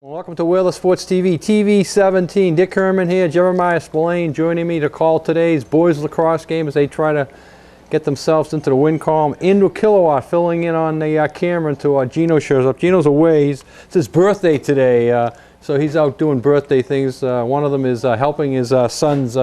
Welcome to Whaler Sports TV, TV 17. Dick Herman here, Jeremiah Spillane joining me to call today's boys lacrosse game as they try to get themselves into the win column. Andrew Kilowatt filling in on the camera until Gino shows up. Gino's away. It's his birthday today, so he's out doing birthday things. One of them is helping his son's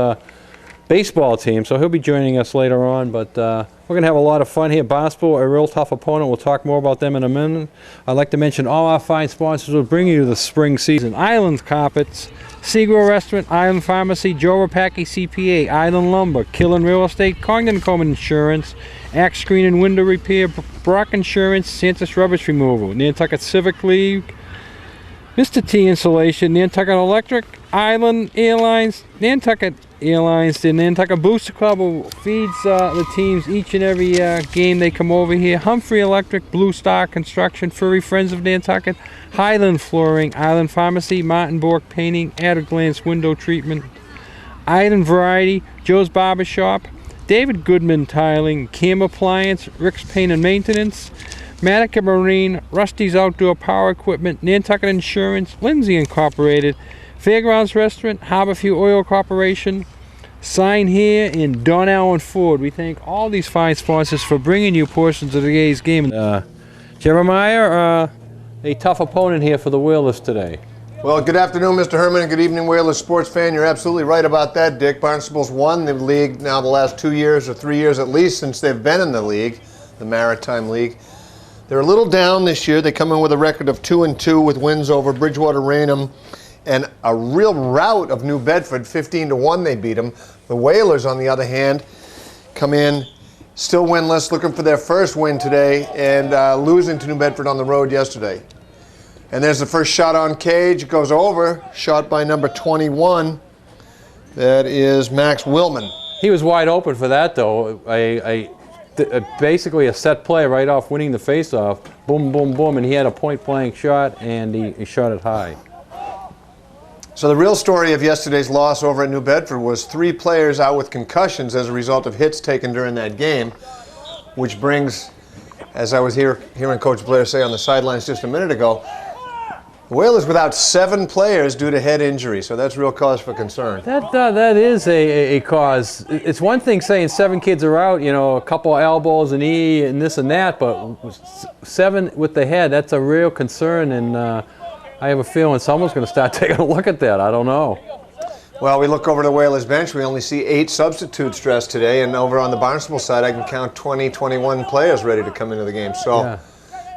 baseball team, so he'll be joining us later on. But we're going to have a lot of fun here. Barnstable, a real tough opponent. We'll talk more about them in a minute. I'd like to mention all our fine sponsors will bring you the spring season. Island Carpets, Segro Restaurant, Island Pharmacy, Joe Rapaki CPA, Island Lumber, Killen Real Estate, Congdon Coleman Insurance, Axe Screen and Window Repair, Brock Insurance, Santa's Rubbish Removal, Nantucket Civic League, Mr. T Insulation, Nantucket Electric, Island Airlines, Nantucket Airlines, the Nantucket Booster Club who feeds the teams each and every game they come over here. Humphrey Electric, Blue Star Construction, Furry Friends of Nantucket, Highland Flooring, Island Pharmacy, Martin Bork Painting, At a Glance Window Treatment, Island Variety, Joe's Barbershop, David Goodman Tiling, Cam Appliance, Rick's Paint and Maintenance, Matica Marine, Rusty's Outdoor Power Equipment, Nantucket Insurance, Lindsay Incorporated, Fairgrounds Restaurant, Harborview Oil Corporation, Sign Here, and Don Allen Ford. We thank all these fine sponsors for bringing you portions of today's game. Jeremiah, a tough opponent here for the Whalers today. Well, good afternoon, Mr. Herman, and good evening, Whalers sports fan. You're absolutely right about that, Dick. Barnstable's won the league now the last 2 years or 3 years at least since they've been in the league, the Maritime League. They're a little down this year. They come in with a record of 2-2 with wins over Bridgewater Raynham and a real rout of New Bedford. 15-1 they beat them. The Whalers, on the other hand, come in still winless, looking for their first win today and losing to New Bedford on the road yesterday. And there's the first shot on cage. It goes over. Shot by number 21. That is Max Willman. He was wide open for that, though. Basically a set play right off winning the face-off. Boom, boom, boom, and he had a point-blank shot, and he shot it high. So the real story of yesterday's loss over at New Bedford was 3 players out with concussions as a result of hits taken during that game, which brings, as I was hearing Coach Blair say on the sidelines just a minute ago, the Whalers without 7 players due to head injury, so that's real cause for concern. That is a cause. It's one thing saying 7 kids are out, you know, a couple of elbows, an knee, and this and that, but 7 with the head, that's a real concern, and I have a feeling someone's going to start taking a look at that. I don't know. Well, we look over the Whalers bench, we only see 8 substitutes dressed today, and over on the Barnstable side, I can count 20, 21 players ready to come into the game. So. Yeah.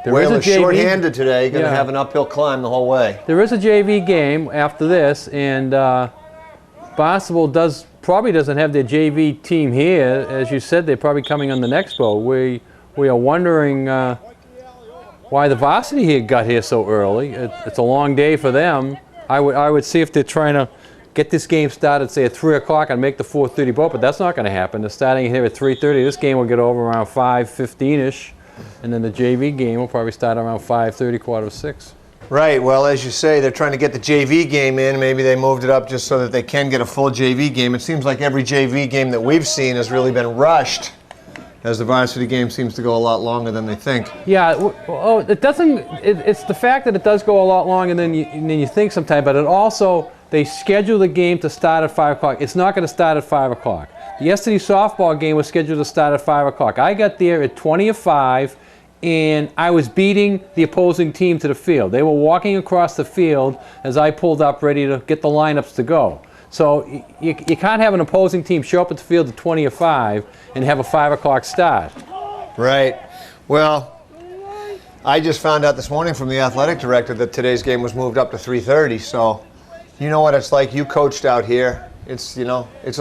Whalers short-handed today, going to have an uphill climb the whole way. There is a JV game after this, and Barnstable probably doesn't have their JV team here. As you said, they're probably coming on the next boat. We are wondering why the varsity here got here so early. It's a long day for them. I would see if they're trying to get this game started, say, at 3 o'clock and make the 4:30 boat, but that's not going to happen. They're starting here at 3:30. This game will get over around 5:15-ish. And then the JV game will probably start around 5:30, 5:45. Right. Well, as you say, they're trying to get the JV game in. Maybe they moved it up just so that they can get a full JV game. It seems like every JV game that we've seen has really been rushed, as the varsity game seems to go a lot longer than they think. Yeah. Oh, it doesn't. It's the fact that it does go a lot longer than you think sometimes. But it also, they schedule the game to start at 5 o'clock. It's not going to start at 5 o'clock. Yesterday's softball game was scheduled to start at 5 o'clock. I got there at 20:05, and I was beating the opposing team to the field. They were walking across the field as I pulled up ready to get the lineups to go. So you can't have an opposing team show up at the field at 20:05 and have a 5 o'clock start. Right. Well, I just found out this morning from the athletic director that today's game was moved up to 3:30. So you know what it's like. You coached out here. It's a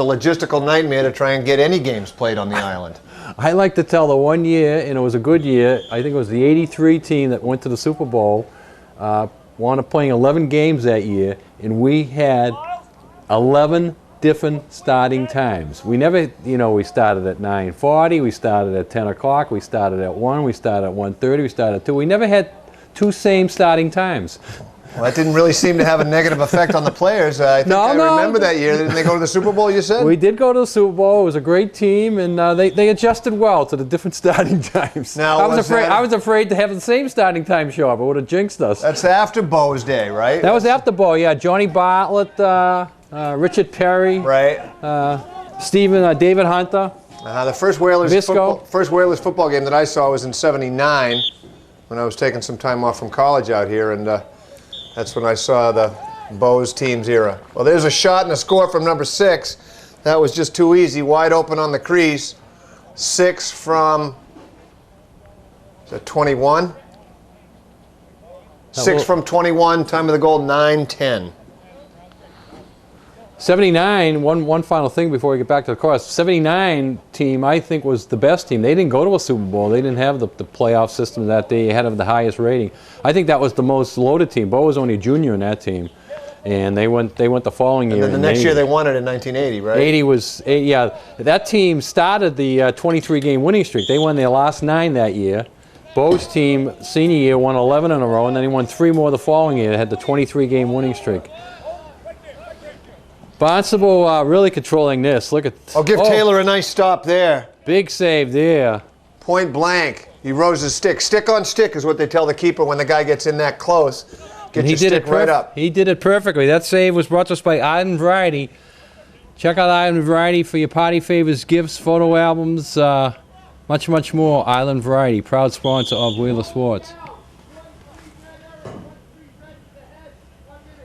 logistical nightmare to try and get any games played on the island. I like to tell the one year, and it was a good year, I think it was the '83 team that went to the Super Bowl, wound up playing 11 games that year, and we had 11 different starting times. We never, we started at 9:40, we started at 10 o'clock, we started at 1, we started at 1:30, we started at 2. We never had 2 same starting times. Well, that didn't really seem to have a negative effect on the players. I think I remember that year. Didn't they go to the Super Bowl, you said? We did go to the Super Bowl. It was a great team, and they adjusted well to the different starting times. Now, I was afraid to have the same starting time show up. It would have jinxed us. That's after Bo's day, right? That was after Bo, yeah. Johnny Bartlett, Richard Perry, right? David Hunter. The first Whalers football game that I saw was in '79 when I was taking some time off from college out here, and that's when I saw the Bo's team's era. Well, there's a shot and a score from number 6. That was just too easy. Wide open on the crease. 6 from, is that 21? 6 from 21, time of the goal, 9-10. 79, one final thing before we get back to the course. 79 team, I think, was the best team. They didn't go to a Super Bowl. They didn't have the playoff system that day ahead of the highest rating. I think that was the most loaded team. Bo was only a junior in that team. And they went the following year. And then the next year they won it in 1980, right? 80 was, yeah. That team started the 23-game winning streak. They won their last 9 that year. Bo's team, senior year, won 11 in a row, and then he won 3 more the following year. They had the 23-game winning streak. Barnstable really controlling this. Look at. I'll give Taylor a nice stop there. Big save there. Point blank. He rose his stick. Stick on stick is what they tell the keeper when the guy gets in that close. Get your stick right up. He did it perfectly. That save was brought to us by Island Variety. Check out Island Variety for your party favors, gifts, photo albums, much, much more. Island Variety, proud sponsor of Wheeler Sports.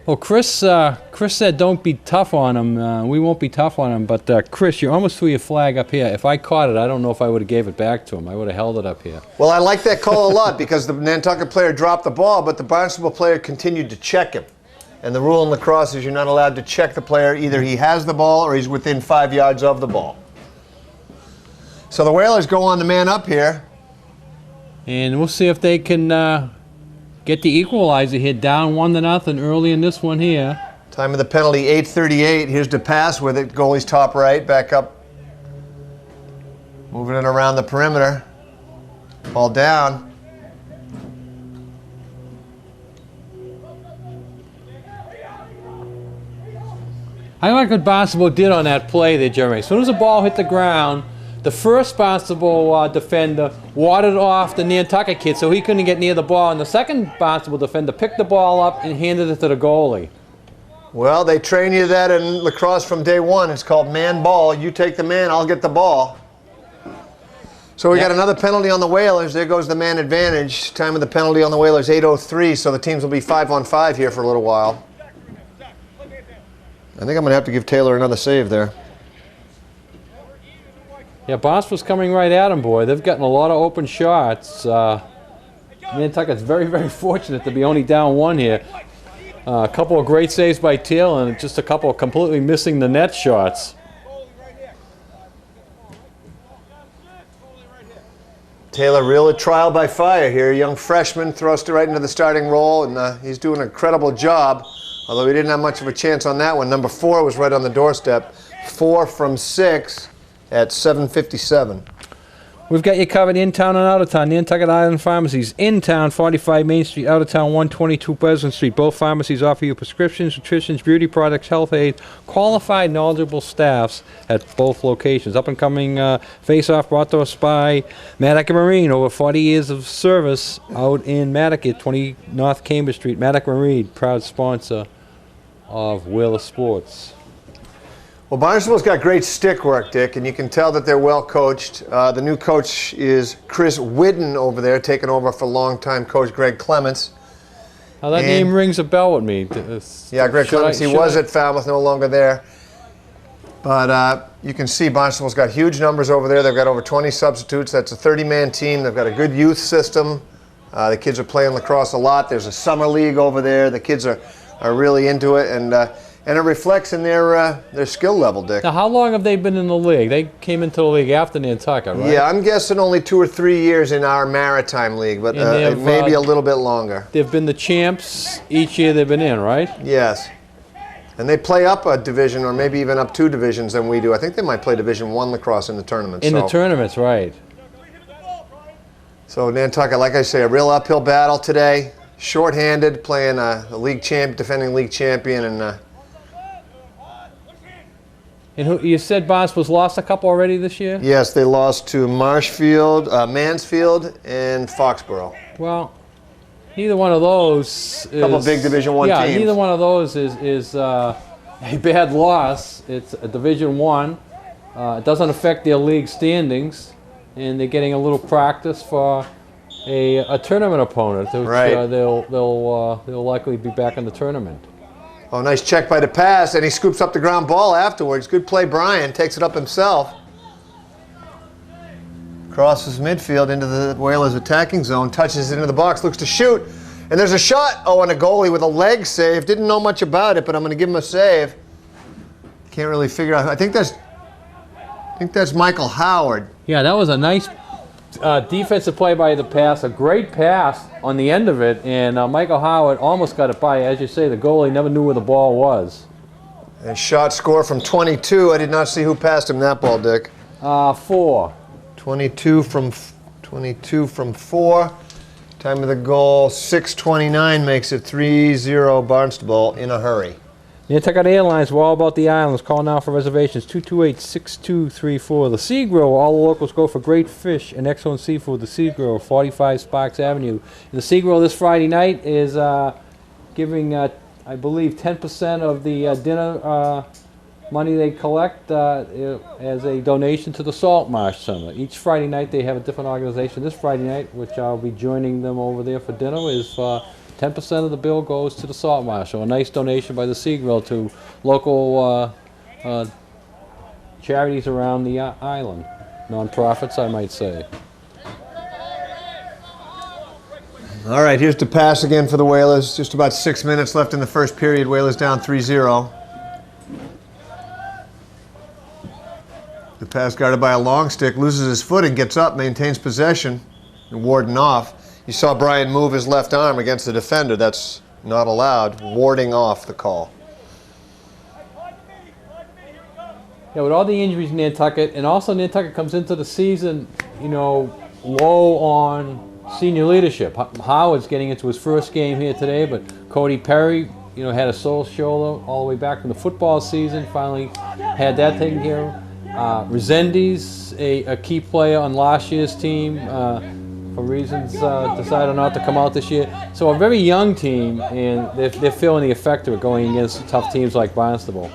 Well, Chris said don't be tough on him. We won't be tough on him. But, Chris, you almost threw your flag up here. If I caught it, I don't know if I would have gave it back to him. I would have held it up here. Well, I like that call a lot because the Nantucket player dropped the ball, but the Barnstable player continued to check him. And the rule in lacrosse is you're not allowed to check the player. Either he has the ball or he's within 5 yards of the ball. So the Whalers go on the man up here. And we'll see if they can get the equalizer here, down 1-0 early in this one here. Time of the penalty, 8:38. Here's the pass with it. Goalie's top right, back up. Moving it around the perimeter. Ball down. I like what Barnstable did on that play there, Jeremy. As soon as the ball hit the ground, the first Barnstable defender warded off the Nantucket kid so he couldn't get near the ball, and the second Barnstable defender picked the ball up and handed it to the goalie. Well, they train you that in lacrosse from day one. It's called man ball. You take the man, I'll get the ball. So we got another penalty on the Whalers. There goes the man advantage. Time of the penalty on the Whalers, 8:03, so the teams will be 5-on-5 here for a little while. I think I'm going to have to give Taylor another save there. Yeah, Barnstable's coming right at him, boy. They've gotten a lot of open shots. Nantucket's very, very fortunate to be only down 1 here. A couple of great saves by Taylor and just a couple of completely missing the net shots. Taylor, real trial by fire here. Young freshman, thrust right into the starting role, and he's doing an incredible job. Although he didn't have much of a chance on that one. Number 4 was right on the doorstep. 4 from 6 at 7:57. We've got you covered in town and out of town. Nantucket Island Pharmacies. In town, 45 Main Street. Out of town, 122 Pleasant Street. Both pharmacies offer you prescriptions, nutrition, beauty products, health aids, qualified, knowledgeable staffs at both locations. Up and coming face-off brought to us by Maddock and Marine. Over 40 years of service out in Maddock at 20 North Cambridge Street. Maddock and Marine, proud sponsor of Wheeler Sports. Well, Barnstable's got great stick work, Dick, and you can tell that they're well coached. The new coach is Chris Whidden over there, taking over for longtime coach Greg Clements. Now that name rings a bell with me. Yeah, Greg Clements, he was at Falmouth, no longer there. But you can see Barnstable's got huge numbers over there. They've got over 20 substitutes. That's a 30-man team. They've got a good youth system. The kids are playing lacrosse a lot. There's a summer league over there. The kids are really into it, and it reflects in their skill level, Dick. Now, how long have they been in the league? They came into the league after Nantucket, right? Yeah, I'm guessing only 2 or 3 years in our Maritime League, but maybe a little bit longer. They've been the champs each year they've been in, right? Yes. And they play up a division, or maybe even up 2 divisions than we do. I think they might play Division I lacrosse in the tournaments. The tournaments, right. So Nantucket, like I say, a real uphill battle today. shorthanded, playing a defending league champion, and who, you said Barnstable's lost a couple already this year? Yes, they lost to Mansfield, and Foxborough. Well, neither one of those is... A couple of big Division I teams. Yeah, neither one of those is a bad loss. It's a Division I. It doesn't affect their league standings, and they're getting a little practice for a tournament opponent. Which, right. They'll likely be back in the tournament. Oh, nice check by the pass, and he scoops up the ground ball afterwards. Good play, Brian. Takes it up himself. Crosses midfield into the Whalers' attacking zone, touches it into the box, looks to shoot, and there's a shot. Oh, and a goalie with a leg save. Didn't know much about it, but I'm going to give him a save. Can't really figure out. I think that's Michael Howard. Yeah, that was a nice defensive play by the pass, a great pass on the end of it, and Michael Howard almost got it by. As you say, the goalie never knew where the ball was. And shot score from 22. I did not see who passed him that ball, Dick. 4. 22 from 4. Time of the goal 6:29 makes it 3-0 Barnstable in a hurry. Nantucket Airlines, we're all about the islands. Call now for reservations, 228-6234. The Sea Grill, all the locals go for great fish and excellent seafood. The Sea Grill, 45 Sparks Avenue. And the Sea Grill this Friday night is giving, I believe, 10% of the dinner money they collect as a donation to the Salt Marsh Center. Each Friday night they have a different organization. This Friday night, which I'll be joining them over there for dinner, is 10% of the bill goes to the Salt Marsh. So a nice donation by the Sea Grill to local charities around the island. Non-profits, I might say. All right, here's the pass again for the Whalers. Just about 6 minutes left in the first period. Whalers down 3-0. The pass guarded by a long stick, loses his footing, gets up, maintains possession, and warding off. You saw Brian move his left arm against the defender. That's not allowed, warding off the call. Yeah, with all the injuries in Nantucket, and also Nantucket comes into the season, you know, low on senior leadership. Howard's getting into his first game here today, but Cody Perry, you know, had a sore shoulder all the way back from the football season, finally had that taken care of. Resendiz, a key player on last year's team, for reasons decided not to come out this year. So a very young team, and they're feeling the effect of it going against tough teams like Barnstable.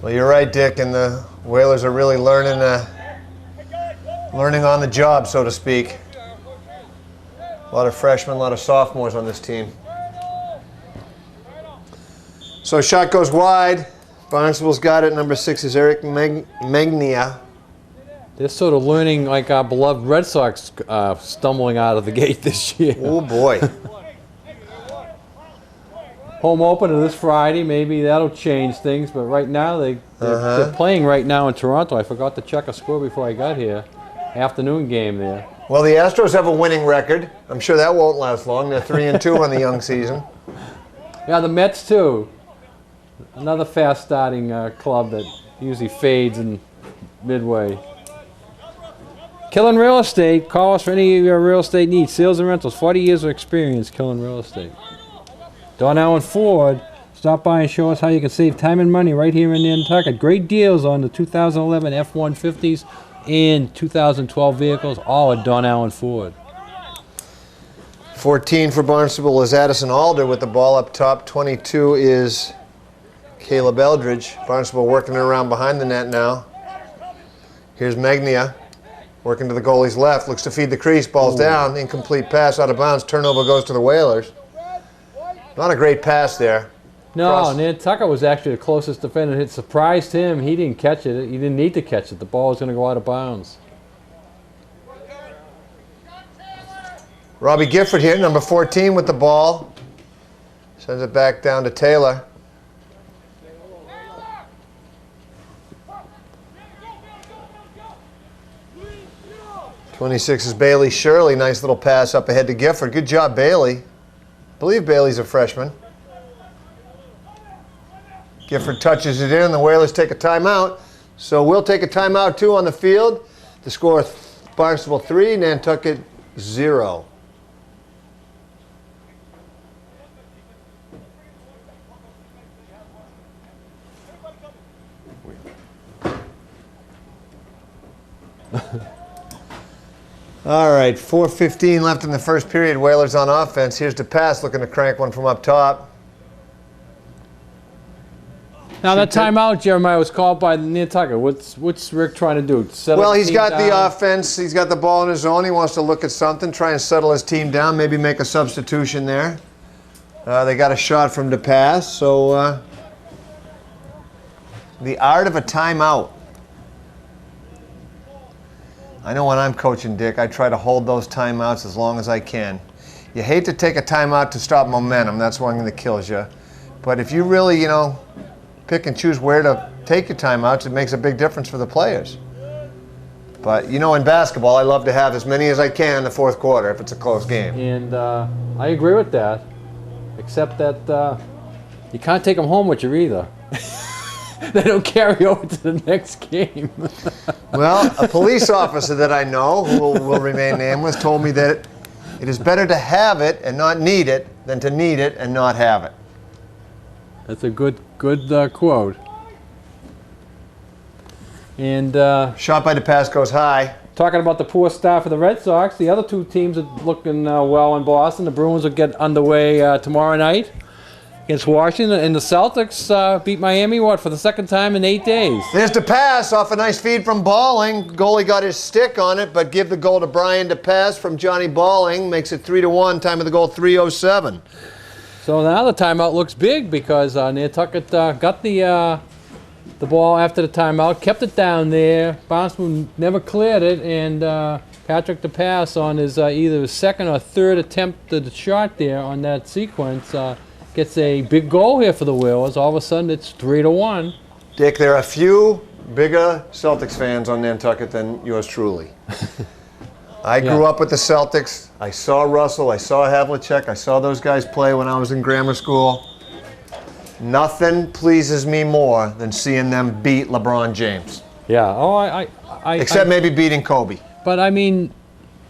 Well, you're right, Dick, and the Whalers are really learning on the job, so to speak. A lot of freshmen, a lot of sophomores on this team. So shot goes wide. Barnstable's got it. Number 6 is Eric Magnia. They're sort of learning like our beloved Red Sox stumbling out of the gate this year. Oh, boy. Home opener this Friday. Maybe that'll change things, but right now they're playing right now in Toronto. I forgot to check a score before I got here. Afternoon game there. Well, the Astros have a winning record. I'm sure that won't last long. They're 3-2 on the young season. Yeah, the Mets too. Another fast-starting club that usually fades in midway. Killen Real Estate. Call us for any of your real estate needs. Sales and rentals. 40 years of experience. Killen Real Estate. Don Allen Ford. Stop by and show us how you can save time and money right here in Nantucket. Great deals on the 2011 F-150s and 2012 vehicles, all at Don Allen Ford. 14 for Barnstable is Addison Alder with the ball up top. 22 is Caleb Eldridge. Barnstable working it around behind the net now. Here's Magnia working to the goalie's left. Looks to feed the crease. Ball's down. Incomplete pass out of bounds. Turnover goes to the Whalers. Not a great pass there. No, Nantucket was actually the closest defender. It surprised him. He didn't catch it. He didn't need to catch it. The ball was going to go out of bounds. Robbie Gifford here, number 14 with the ball. Sends it back down to Taylor. '26 is Bailey Shirley. Nice little pass up ahead to Gifford. Good job, Bailey. I believe Bailey's a freshman. Gifford touches it in. The Whalers take a timeout. So we'll take a timeout too on the field. The score, Barnstable 3, Nantucket 0. All right, 4:15 left in the first period. Whalers on offense. Here's the pass, looking to crank one from up top. Now that timeout, Jeremiah, was called by Nantucket. What's Rick trying to do? Well, he's got the offense. He's got the ball in his zone. He wants to look at something, try and settle his team down, maybe make a substitution there. They got a shot from the pass, so the art of a timeout. I know when I'm coaching, Dick, I try to hold those timeouts as long as I can. You hate to take a timeout to stop momentum. That's one thing that kills you. But if you really, you know, pick and choose where to take your timeouts, it makes a big difference for the players. But, you know, in basketball, I love to have as many as I can in the fourth quarter if it's a close game. And I agree with that, except that you can't take them home with you either. They don't carry over to the next game. Well, a police officer that I know, who will remain nameless, told me that it is better to have it and not need it than to need it and not have it. That's a good quote. And shot by the pass goes high. Talking about the poor start for the Red Sox, the other two teams are looking well in Boston. The Bruins will get underway tomorrow night against Washington, and the Celtics beat Miami, for the second time in 8 days. There's the pass off a nice feed from Balling. Goalie got his stick on it, but give the goal to Brian to pass from Johnny Balling. Makes it 3-1. Time of the goal 3:07. So now the timeout looks big because Nantucket got the ball after the timeout, kept it down there. Barnstable never cleared it, and Patrick DePass on his either second or third attempt at the shot there on that sequence gets a big goal here for the Whalers. All of a sudden, it's 3-1. Dick, there are a few bigger Celtics fans on Nantucket than yours truly. I grew up with the Celtics. I saw Russell. I saw Havlicek. I saw those guys play when I was in grammar school. Nothing pleases me more than seeing them beat LeBron James. Yeah. Oh, Except maybe beating Kobe. But I mean,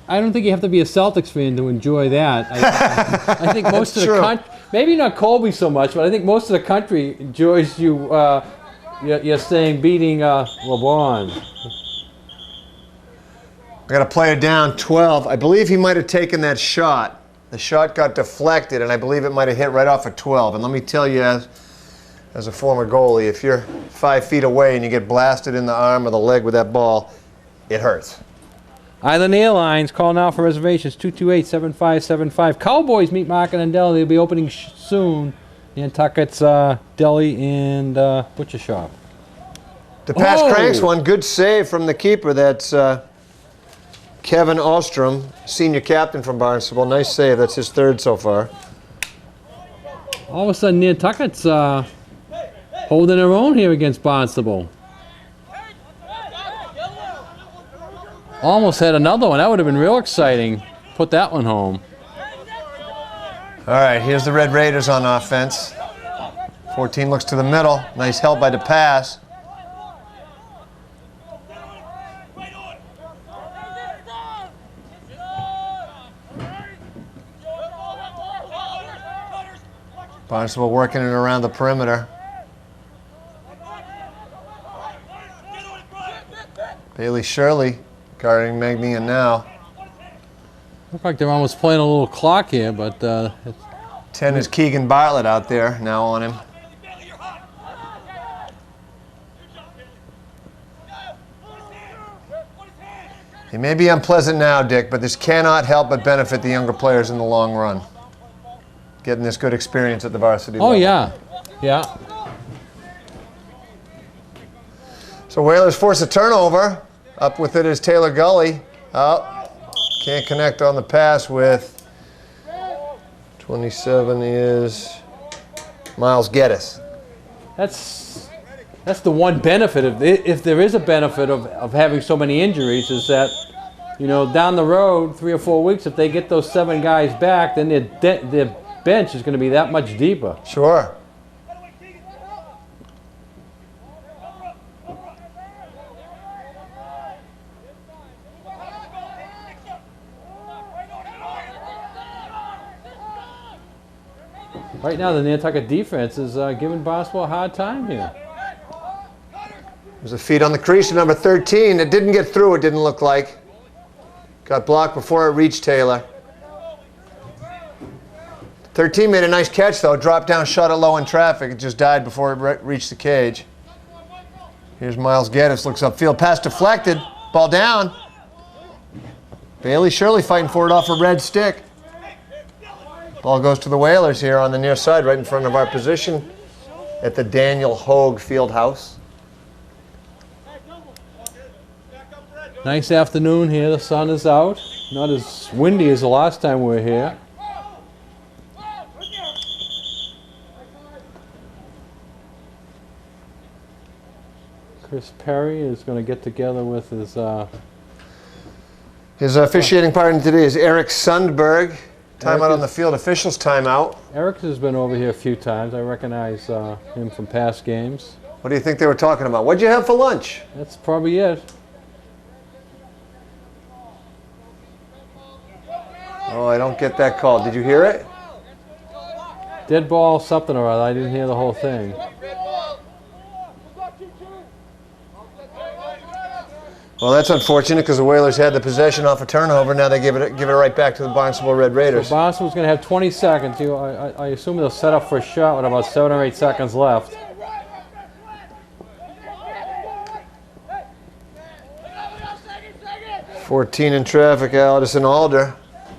I don't think you have to be a Celtics fan to enjoy that. I think most of the country, maybe not Kobe so much, but I think most of the country enjoys you're saying beating LeBron. I got a player down 12. I believe he might have taken that shot. The shot got deflected, and I believe it might have hit right off of 12. And let me tell you, as a former goalie, if you're 5 feet away and you get blasted in the arm or the leg with that ball, it hurts. Island Airlines, call now for reservations, 228-7575. Cowboys meet Market and Deli. They'll be opening soon. Nantucket's Deli and Butcher Shop. The pass cranks one. Good save from the keeper. That's Kevin Ostrom, senior captain from Barnstable. Nice save. That's his third so far. All of a sudden, Nantucket's holding their own here against Barnstable. Almost had another one. That would have been real exciting. Put that one home. All right, here's the Red Raiders on offense. 14 looks to the middle. Nice help by the pass. Barnstable working it around the perimeter. Bailey Shirley guarding Magnian now. Look like they're almost playing a little clock here, but 10 is Keegan Bartlett out there now on him. It may be unpleasant now, Dick, but this cannot help but benefit the younger players in the long run. Getting this good experience at the varsity level. Oh, yeah. Yeah. So Whalers force a turnover. Up with it is Taylor Gully. Oh, can't connect on the pass with 27 is Miles Geddes. That's the one benefit of if there is a benefit of having so many injuries is that, you know, down the road 3 or 4 weeks, if they get those 7 guys back, then their bench is going to be that much deeper. Sure. Right now, the Nantucket defense is giving Barnstable a hard time here. There's a feed on the crease to number 13. It didn't get through, it didn't look like. Got blocked before it reached Taylor. 13 made a nice catch, though. Dropped down, shot it low in traffic. It just died before it reached the cage. Here's Miles Gaddis, looks upfield. Pass deflected. Ball down. Bailey Shirley fighting for it off a red stick. Ball goes to the Whalers here on the near side, right in front of our position at the Daniel Hogue Fieldhouse. Nice afternoon here. The sun is out. Not as windy as the last time we were here. Chris Perry is going to get together with his officiating partner today is Eric Sundberg. Timeout on the field. Officials timeout. Eric has been over here a few times. I recognize him from past games. What do you think they were talking about? What'd you have for lunch? That's probably it. Oh, I don't get that call. Did you hear it? Dead ball something or other. I didn't hear the whole thing. Well, that's unfortunate because the Whalers had the possession off a turnover. Now they give it right back to the Barnstable Red Raiders. So Barnstable's going to have 20 seconds. I assume they'll set up for a shot with about 7 or 8 seconds left. "14 in traffic, Addison Alder.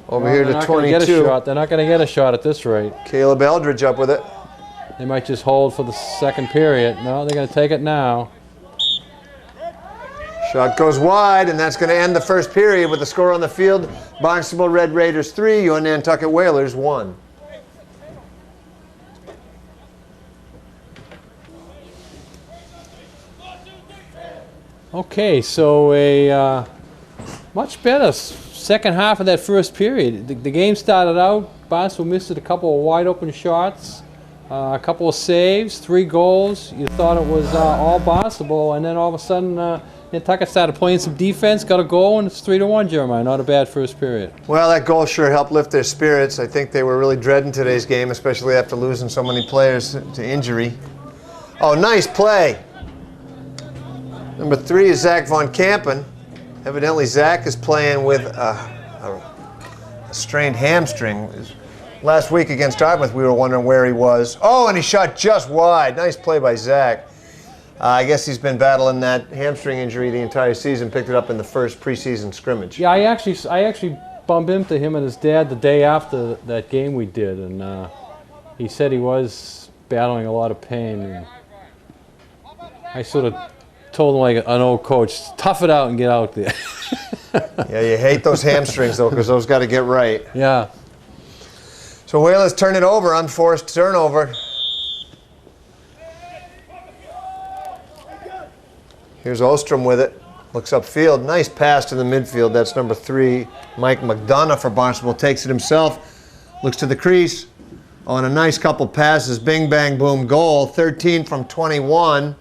Over here to 22. They're not going to get a shot at this rate. Caleb Eldridge up with it. They might just hold for the second period. No, they're going to take it now. Shot goes wide, and that's going to end the first period with the score on the field. Barnstable Red Raiders 3, your Nantucket Whalers 1. Okay, so a much better second half of that first period. The game started out, Barnstable missed a couple of wide open shots, a couple of saves, 3 goals. You thought it was all Barnstable, and then all of a sudden Nantucket started playing some defense, got a goal, and it's 3-1, Jeremiah. Not a bad first period. Well, that goal sure helped lift their spirits. I think they were really dreading today's game, especially after losing so many players to injury. Oh, nice play. Number 3 is Zach Von Kampen. Evidently, Zach is playing with a strained hamstring. Last week against Dartmouth, we were wondering where he was. Oh, and he shot just wide. Nice play by Zach. I guess he's been battling that hamstring injury the entire season. Picked it up in the first preseason scrimmage. Yeah, I actually bumped into him and his dad the day after that game we did, and he said he was battling a lot of pain. And I sort of told him like an old coach, tough it out and get out there. Yeah, you hate those hamstrings though, because those got to get right. Yeah. So Whalers turn it over, unforced turnover. Here's Ostrom with it. Looks upfield. Nice pass to the midfield. That's number 3, Mike McDonough for Barnstable. Takes it himself. Looks to the crease. On a nice couple passes. Bing, bang, boom, goal. 13 from 21.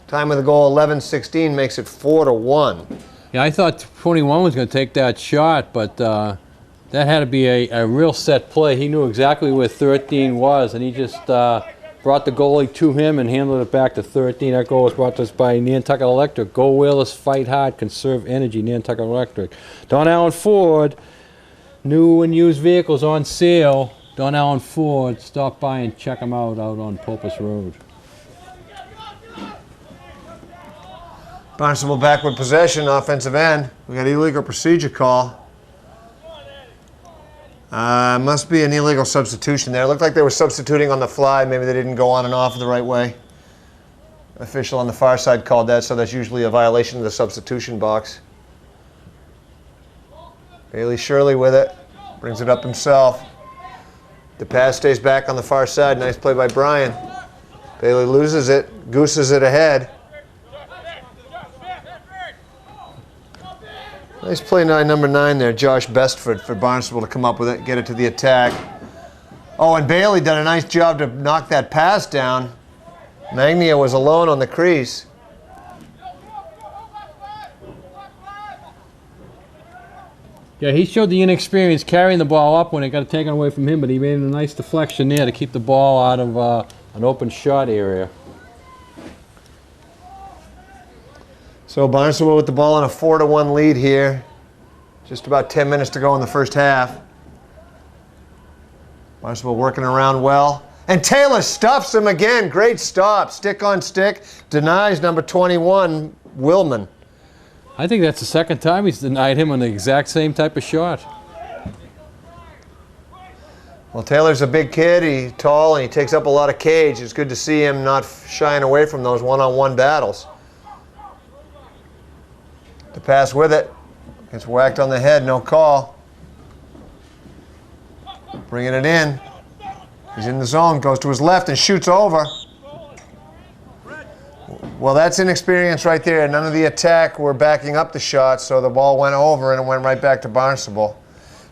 Time of the goal, 11:16. Makes it 4-1. Yeah, I thought 21 was going to take that shot, but that had to be a real set play. He knew exactly where 13 was, and he just brought the goalie to him and handled it back to 13. That goal was brought to us by Nantucket Electric. Go Whalers, fight hard, conserve energy, Nantucket Electric. Don Allen Ford, new and used vehicles on sale. Don Allen Ford, stop by and check them out on Popus Road. Barnstable back with possession, offensive end. We got illegal procedure call. Must be an illegal substitution there. It looked like they were substituting on the fly. Maybe they didn't go on and off the right way. Official on the far side called that, so that's usually a violation of the substitution box. Bailey Shirley with it. Brings it up himself. The pass stays back on the far side. Nice play by Brian. Bailey loses it. Gooses it ahead. Nice play number 9 there, Josh Bestford for Barnstable to come up with it, get it to the attack. Oh, and Bailey done a nice job to knock that pass down. Magnia was alone on the crease. Yeah, he showed the inexperience carrying the ball up when it got taken away from him, but he made a nice deflection there to keep the ball out of an open shot area. So Barnstable with the ball on a 4-1 lead here. Just about 10 minutes to go in the first half. Barnstable working around well. And Taylor stuffs him again. Great stop. Stick on stick. Denies number 21, Willman. I think that's the second time he's denied him on the exact same type of shot. Well, Taylor's a big kid. He's tall and he takes up a lot of cage. It's good to see him not shying away from those one-on-one battles. The pass with it. Gets whacked on the head. No call. Bringing it in. He's in the zone. Goes to his left and shoots over. Well, that's inexperience right there. None of the attack were backing up the shot, so the ball went over and it went right back to Barnstable.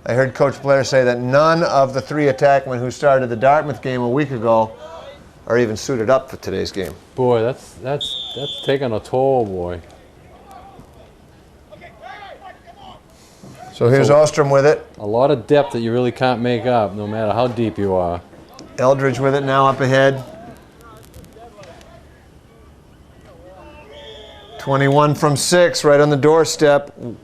I heard Coach Blair say that none of the 3 attackmen who started the Dartmouth game a week ago are even suited up for today's game. Boy, that's taking a toll, boy. So here's Ostrom with it. A lot of depth that you really can't make up, no matter how deep you are. Eldridge with it now up ahead. 21 from 6, right on the doorstep. Yep.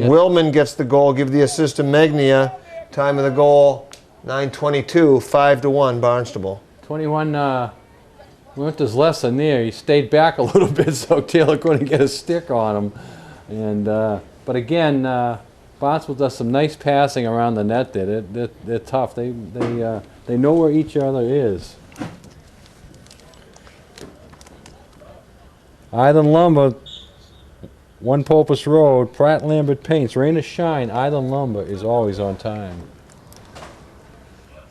Willman gets the goal, give the assist to Megnia. Time of the goal, 9:22, 5-1 Barnstable. 21 went his lesson there. He stayed back a little bit so Taylor couldn't get a stick on him. And but again, Barnstable does some nice passing around the net there. They're tough. They know where each other is. Island Lumber, 1 Popus Road, Pratt Lambert Paints, rain or shine, Island Lumber is always on time.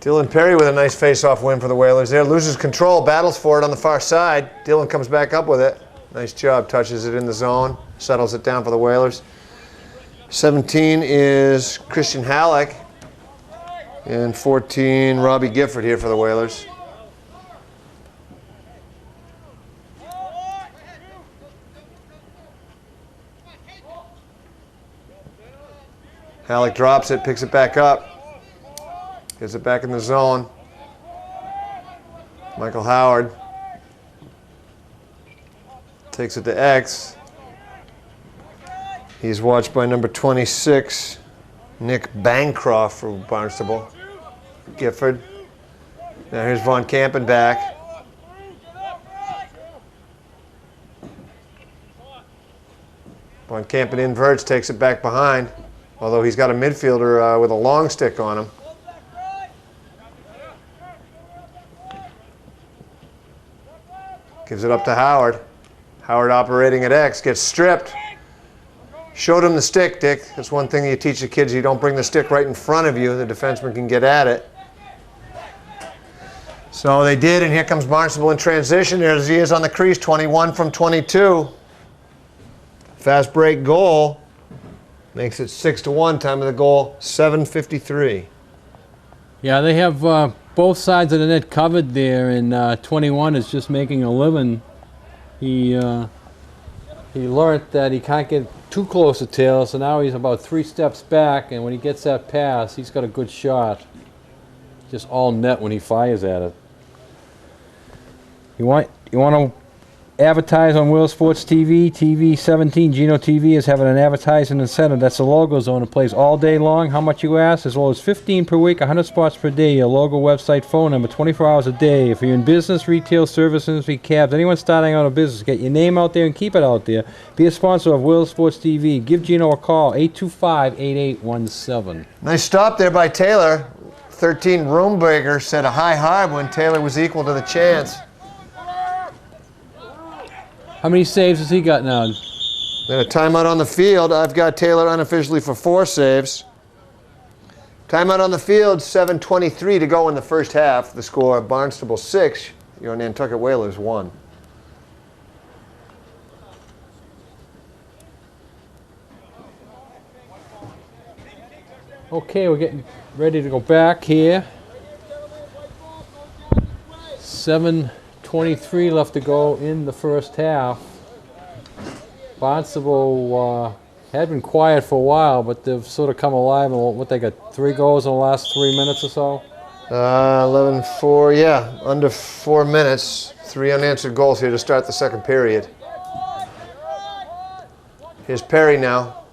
Dylan Perry with a nice face-off win for the Whalers there. Loses control, battles for it on the far side. Dylan comes back up with it. Nice job, touches it in the zone, settles it down for the Whalers. 17 is Christian Halleck, and 14, Robbie Gifford here for the Whalers. Halleck drops it, picks it back up, gets it back in the zone. Michael Howard takes it to X. He's watched by number 26, Nick Bancroft for Barnstable. Gifford. Now here's Von Campen back. Von Campen inverts, takes it back behind. Although he's got a midfielder with a long stick on him. Gives it up to Howard. Howard operating at X, gets stripped. Showed him the stick, Dick. That's one thing you teach the kids. You don't bring the stick right in front of you. The defenseman can get at it. So they did, and here comes Barnstable in transition. There he is on the crease, 21 from 22. Fast break goal. Makes it 6-1, time of the goal, 7:53. Yeah, they have both sides of the net covered there, and 21 is just making a living. He learned that he can't get too close to Taylor, so now he's about 3 steps back, and when he gets that pass, he's got a good shot. Just all net when he fires at it. You want to advertise on World Sports TV, TV 17. Gino TV is having an advertising incentive. That's the logo zone. It plays all day long. How much you ask? As low as 15 per week, 100 spots per day. Your logo, website, phone number, 24 hours a day. If you're in business, retail, service industry, cabs, anyone starting out a business, get your name out there and keep it out there. Be a sponsor of World Sports TV. Give Gino a call, 825-8817. Nice stop there by Taylor. 13 Roomberger set a high hard when Taylor was equal to the chance. How many saves has he got now? Then a timeout on the field. I've got Taylor unofficially for 4 saves. Timeout on the field, 7:23 to go in the first half. The score, Barnstable 6, your Nantucket Whalers 1. Okay, we're getting ready to go back here. 7:23 left to go in the first half. Barnstable had been quiet for a while, but they've sort of come alive. And what, they got 3 goals in the last 3 minutes or so? 11-4, yeah, under 4 minutes. 3 unanswered goals here to start the second period. Here's Perry now.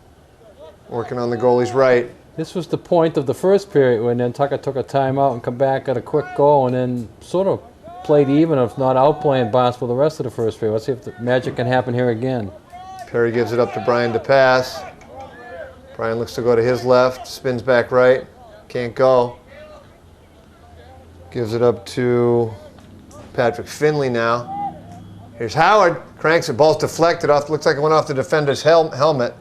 working on the goalie's right. This was the point of the first period when Nantucket took a timeout and come back, got a quick goal, and then sort of played even, if not outplaying Barnstable the rest of the first period. Let's see if the magic can happen here again. Perry gives it up to Brian to pass. Brian looks to go to his left, spins back right, can't go. Gives it up to Patrick Finley now. Here's Howard, cranks it, ball's deflected off, looks like it went off the defender's helmet.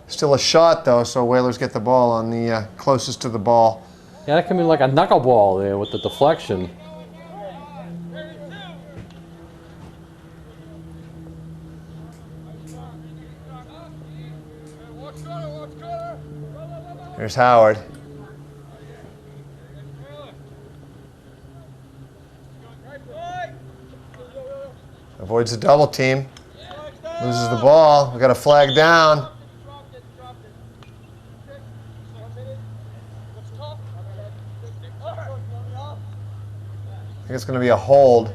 Still a shot though, so Whalers get the ball on the closest to the ball. Yeah, that can be like a knuckleball there with the deflection. There's Howard. Avoids the double team. Loses the ball. We got a flag down. I think it's going to be a hold.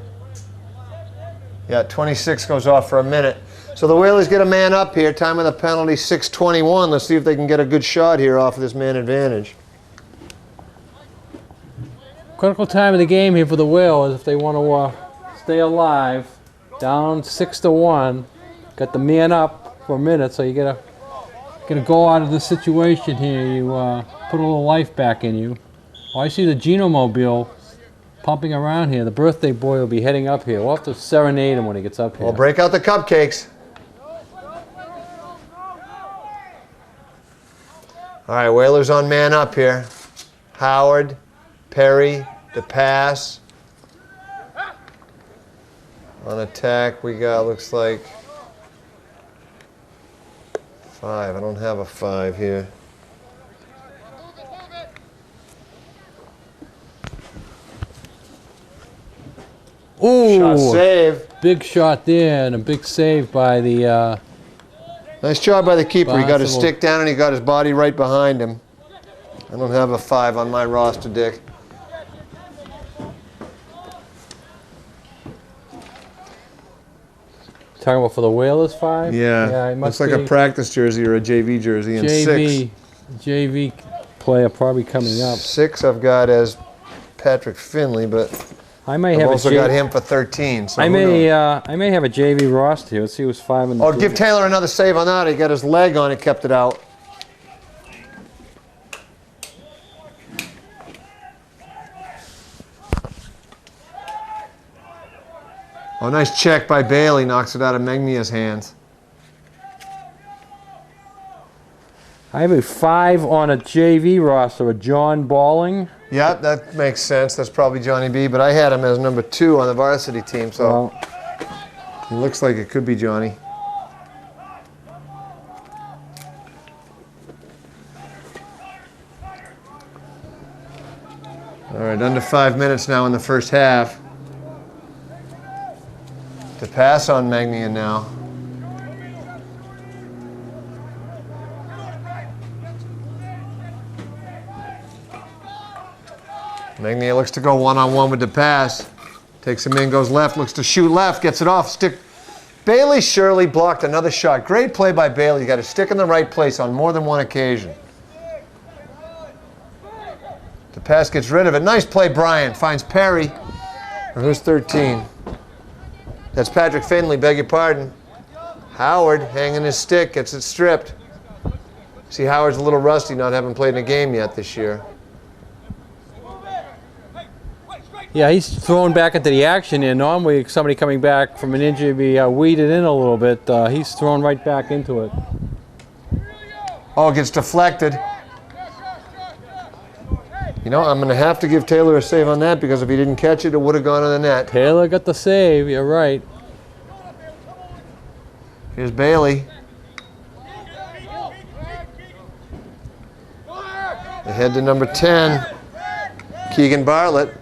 Yeah, 26 goes off for a minute. So the Whalers get a man up here. Time of the penalty, 6:21. Let's see if they can get a good shot here off of this man advantage. Critical time of the game here for the Whalers if they want to stay alive. Down 6-1. Got the man up for a minute, so you gotta go out of the situation here. You put a little life back in you. Oh, I see the Geno-mobile pumping around here. The birthday boy will be heading up here. We'll have to serenade him when he gets up here. Well, break out the cupcakes. All right, Whalers on man up here. Howard, Perry, the pass. On attack, we got, looks like 5. I don't have a 5 here. Ooh, shot save. Big shot there and a big save by the... nice job by the keeper. He got his Barnstable. stick down and he got his body right behind him. I don't have a 5 on my roster, Dick. Talking about for the Whalers 5? Yeah, it must looks like be a practice jersey or a JV jersey. And JV player probably coming up. 6 I've got as Patrick Finley, but I may I've have also got him for 13. So I may have a JV roster here. Let's see who's 5 in the Oh, give Taylor another save on that. He got his leg on it, kept it out. Oh, nice check by Bailey. Knocks it out of Megmia's hands. I have a 5 on a JV roster, a John Balling. Yeah, that makes sense. That's probably Johnny B, but I had him as number 2 on the varsity team, so it looks like it could be Johnny. All right, under 5 minutes now in the first half. To pass on Magnia now. Magnia looks to go one-on-one with the pass. Takes him in, goes left, looks to shoot left, gets it off. Stick. Bailey Shirley blocked another shot. Great play by Bailey. You got to stick in the right place on more than one occasion. The pass gets rid of it. Nice play, Brian. Finds Perry. Or who's 13? That's Patrick Finley, beg your pardon. Howard hanging his stick, gets it stripped. See, Howard's a little rusty, not having played in a game yet this year. Yeah, he's thrown back into the action here. Normally, somebody coming back from an injury be weeded in a little bit. He's thrown right back into it. Oh, it gets deflected. You know, I'm going to have to give Taylor a save on that because if he didn't catch it, it would have gone in the net. Taylor got the save, you're right. Here's Bailey. Ahead to number 10, Keegan Bartlett.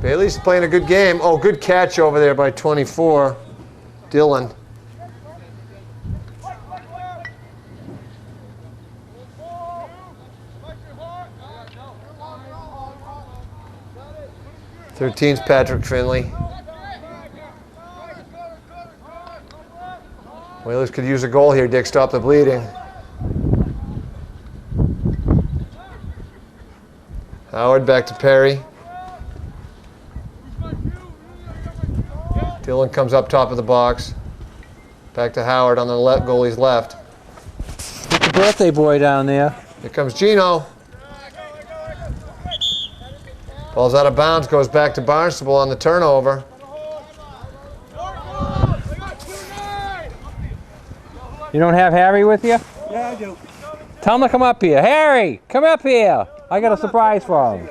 Bailey's playing a good game. Oh, good catch over there by 24, Dylan. Thirteen's Patrick Finley. Whalers could use a goal here, Dick. Stop the bleeding. Howard back to Perry. Dillon comes up top of the box. Back to Howard on the goalie's left. Get the birthday boy down there. Here comes Gino. Ball's out of bounds, goes back to Barnstable on the turnover. You don't have Harry with you? Yeah, I do. Tell him to come up here. Harry, come up here. I got a surprise for him.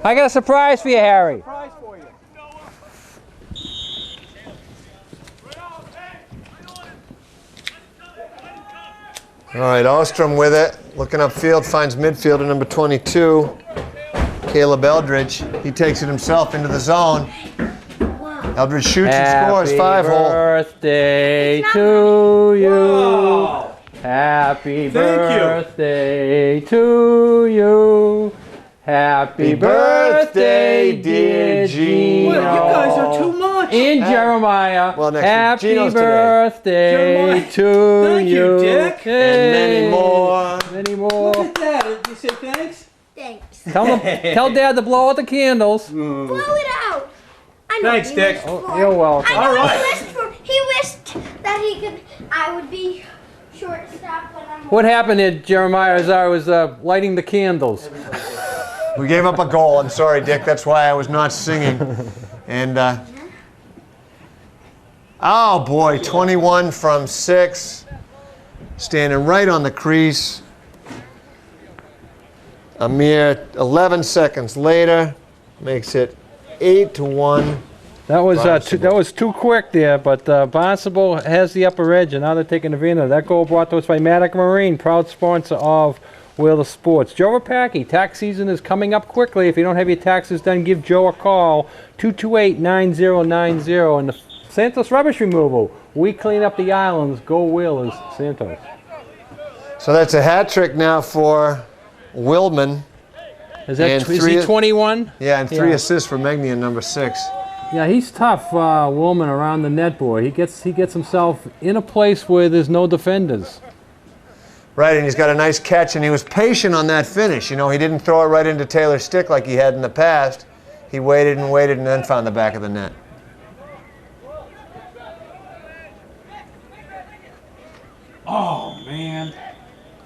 I got a surprise for you, Harry. Surprise for you. All right, Ostrom with it. Looking upfield, finds midfielder number 22, Caleb Eldridge. He takes it himself into the zone. Eldridge shoots and scores. 5-hole. Happy birthday to you. Wow. Happy birthday to you. Happy birthday, dear Gino. Well, you guys are too much. And Jeremiah. Well, next happy Gino's birthday Jeremiah. to Thank you, Dick. And many more. Many more. Look at that. Did you say thanks? Thanks. Tell Dad to blow out the candles. Blow it out. I know Thanks, he Dick. wished Oh, for. you're welcome. I know All right. he wished that he could. I would be shortstop when I'm. What happened there, Jeremiah, as I was lighting the candles? We gave up a goal. I'm sorry, Dick. That's why I was not singing. And, oh boy, 21 from 6. Standing right on the crease. A mere 11 seconds later, makes it 8-1. That was too quick there, but Barnstable has the upper edge, and now they're taking advantage of that. Goal brought to us by Maddock Marine, proud sponsor of Wheeler Sports. Joe Rapacki, tax season is coming up quickly. If you don't have your taxes done, give Joe a call, 228-9090. And the Santos Rubbish Removal, we clean up the islands. Go Wheelers, Santos. So that's a hat trick now for Willman. Is And he 21? Yeah, and 3 assists for Megnian, number 6. Yeah, he's tough, Woolman, around the net, boy. He gets himself in a place where there's no defenders. Right, and he's got a nice catch, and he was patient on that finish. You know, he didn't throw it right into Taylor's stick like he had in the past. He waited and waited and then found the back of the net. Oh, man.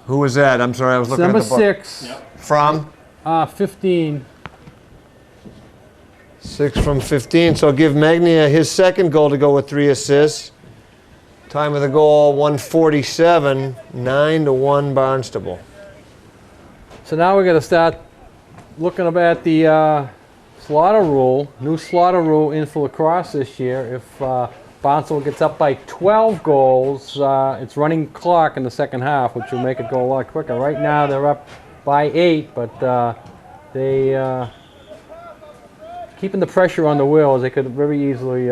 Who was that? I'm sorry, I was looking Number at the book. 6, From? 15. 6 from 15. So give Magnia his second goal to go with 3 assists. Time of the goal, 1:47, 9-1 Barnstable. So now we're going to start looking at the slaughter rule, new slaughter rule in for lacrosse this year. If Barnstable gets up by 12 goals, it's running clock in the second half, which will make it go a lot quicker. Right now they're up by 8, but they keeping the pressure on the wheels. They could very easily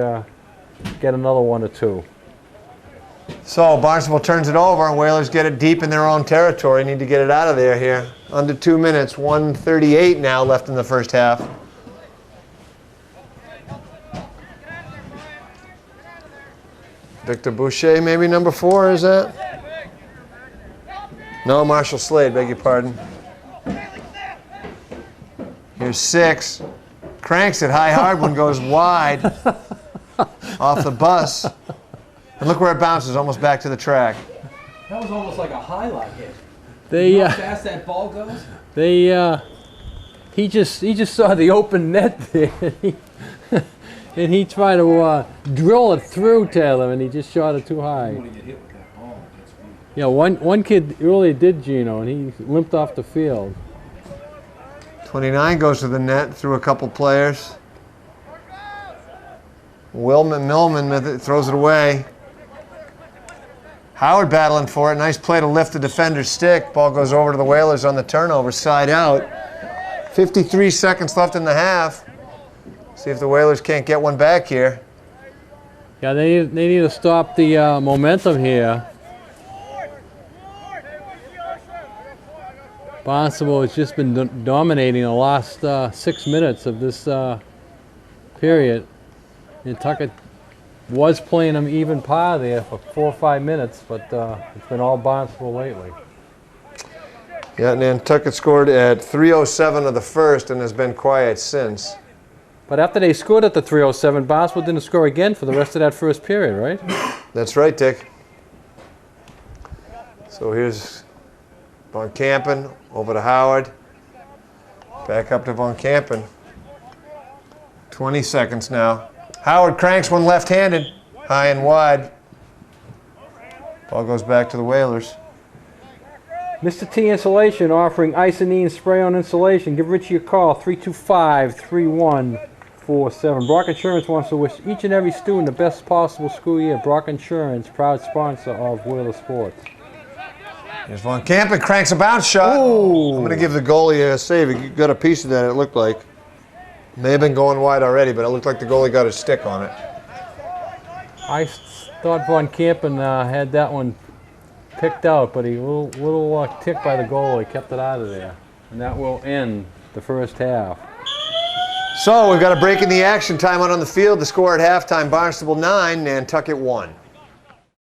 get another 1 or 2. So Barnstable turns it over, and Whalers get it deep in their own territory. Need to get it out of there here. Under 2 minutes, 1:38 now left in the first half. Victor Boucher, maybe number 4, is that? No, Marshall Slade, beg your pardon. Here's 6. Cranks it high hard, one goes wide off the bus. And look where it bounces, almost back to the track. That was almost like a highlight hit. They How fast that ball goes? he just saw the open net there, and he tried to drill it through Taylor, and he just shot it too high. You want to get hit with that ball. It's weird. Yeah, one kid really did, Gino, and he limped off the field. 29 goes to the net through a couple players. Millman throws it away. Howard battling for it. Nice play to lift the defender's stick. Ball goes over to the Whalers on the turnover, side out. 53 seconds left in the half. See if the Whalers can't get one back here. Yeah, they need to stop the momentum here. Barnstable has just been dominating the last 6 minutes of this period. Nantucket was playing them even par there for 4 or 5 minutes, but it's been all Barnstable lately. Yeah, Nantucket scored at 3:07 of the first and has been quiet since. But after they scored at the 3:07, Barnstable didn't score again for the rest of that first period, right? That's right, Dick. So here's Von Campen over to Howard. Back up to Von Campen. 20 seconds now. Howard cranks one left-handed, high and wide. Ball goes back to the Whalers. Mr. T Insulation offering Isonine spray on insulation. Give Richie a call, 325-3147. Brock Insurance wants to wish each and every student the best possible school year. Brock Insurance, proud sponsor of Wheeler Sports. Here's Von Campen, cranks a bounce shot. Ooh. I'm going to give the goalie a save. He got a piece of that, it looked like. May have been going wide already, but it looked like the goalie got his stick on it. I thought Von Campen had that one picked out, but he little ticked by the goal. He kept it out of there. And that will end the first half. So we've got a break in the action. Time out on the field. The score at halftime, Barnstable 9, Nantucket 1.